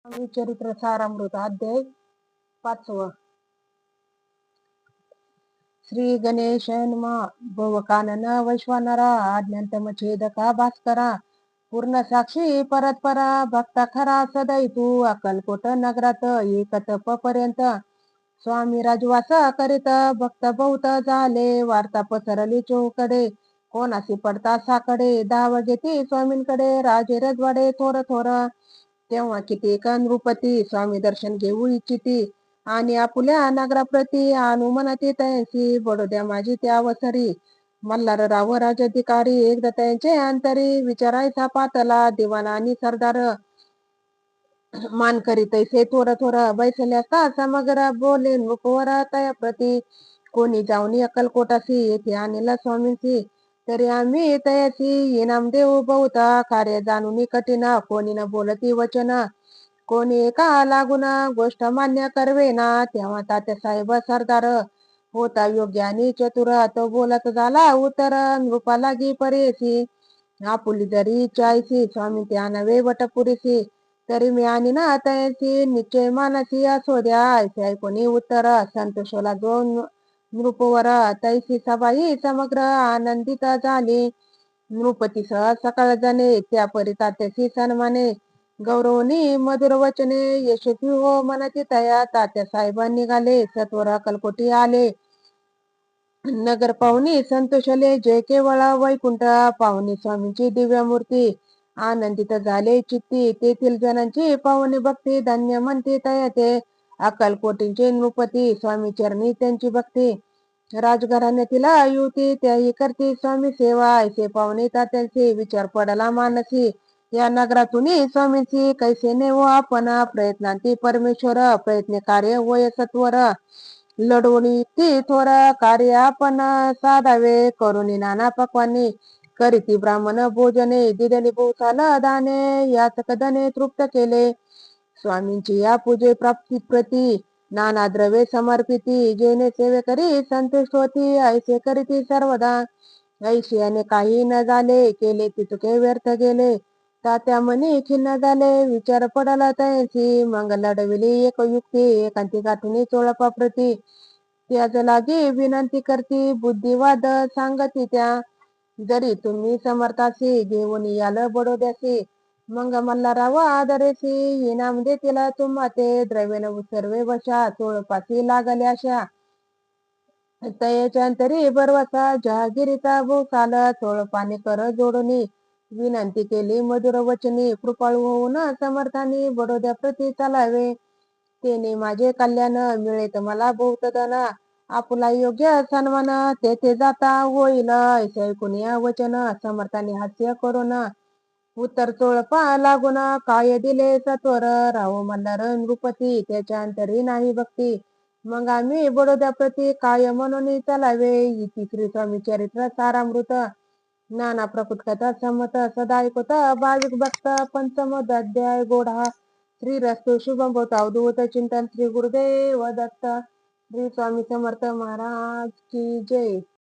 स्वामी चरित्र सारामृत अध्याय 5. श्री गणेशाय नमः. भवकानन वैश्वानरा आज्ञांतमच्छेदका भास्करा पूर्ण साक्षी परत्परा भक्ता खरा सदै तू अक्कलकोट नगरात एकतप पर्यंत स्वामी राजवास करीत भक्त बहुत झाले वार्ता पसरली चौकडे कोणासी पडता साकडे धाव घेती स्वामींकडे राजे रजवाडे थोर थोर तेव्हा किती नृपती स्वामी दर्शन घेऊ इच्छिती आणि आपुल्या नगराप्रती अनुमनाती तयांसी बडोद्या माझी त्यावसरी मल्हार राव राजाधिकारी एकदा त्यांचे अंतरी विचारायचा पातला दिवाना आणि सरदार मान करीत तैसे थोर थोर बैसल्या का समग्र बोले नृपवर तया प्रती कोणी जाऊन अक्कलकोटासी येथे आणला स्वामींची तरी आम्ही तयासी इनाम देऊ बहुता कार्य जाणून कठीण कोणी न बोलती वचन कोणी एका लागून गोष्ट मान्य करवेना तेव्हा तात्यासाहेब सरदार होता योग्य आणि चतुर तो बोलत झाला उत्तर नृपा लागी परेसी आपुली जरी चायसी स्वामी त्या नवे वटपुरीसी तरी मी आणि ना तयासी निश्चय मानसी असो द्या ऐसे ऐकून उत्तर संतोषला जो नृपवर तैसी सभाही समग्र आनंदित झाली नृपतीसह सकाळ जाणे त्या परी तात्यासी सन्माने गौरवनी मधुर वचने यशस्वी हो मनाची तया तात्या साहेब निघाले सत्वर अक्कलकोटी आले नगर पाहुणी संतोषले जय केवळ वैकुंठ पाहुणी स्वामींची दिव्य मूर्ती आनंदित झाले चित्ती तेथील जनांची पाहुणी भक्ती धन्य म्हणते तया ते अक्कलकोटींचे नृपती स्वामी चरणी त्यांची भक्ती राजघराण्यातील युवती त्याही करते स्वामी सेवा ऐसे पाहुणे तात्यांचे विचार पडला मानसी या नगरातून स्वामींची कैसे नेवो आपण प्रयत्नांती परमेश्वर प्रयत्न कार्य वय सत्वर लढवणी ती थोर कार्य आपण साधावे करुणी नाना पक्वानी करीती ब्राह्मण भोजने दिलेली भोवसाल दाने याचक धने तृप्त केले स्वामींची या पूजे प्राप्ती प्रती नाना द्रव्ये समर्पिती जेणे सेवे करी संतुष्ट होती ऐसे करीती सर्वदा ऐशियाने काही न झाले केले तितके व्यर्थ गेले तात्या मनी खिन्न झाले विचार पडला तैसी मग लढविली एक युक्ती एकांती गाठुनी चोळपा प्रती त्याच लागी विनंती करती बुद्धिवाद सांगती त्या जरी तुम्ही समर्थासी घेऊन याल बडोद्यासी मग मल्हाराव आदरेसी इनाम देतील तुम्हा ते द्रव्यन सर्वे वशा चोळपासी लागले अशा तयाच्या अंतरी बरवसा जहागिरीचा भोवसाल चोळपाने कर जोडणी विनंती केली मधुर वचनी कृपाळू होऊन समर्थानी बडोद्या प्रती चालावे तेने माझे कल्याण मिळेत मला बहुत धन आपुला योग्य सन्मान तेथे जाता होईल ऐसे ऐकून या वचन समर्थाने हास्य करून उत्तर चोळपा लागून काय दिले सत्वर राहो मल्हार नृपती त्याच्या अंतरी नाही भक्ती मग आम्ही बडोद्या प्रती काय म्हणून चालावे इति श्री स्वामी चरित्र सारामृत नाना प्रकृत कथा संमत सदा ऐकत भाविक भक्त पंचमोध्याय गोढा श्री रस्तु शुभम भवतो अवधूत चिंतन श्री गुरुदेव दत्त श्री स्वामी समर्थ महाराज की जय.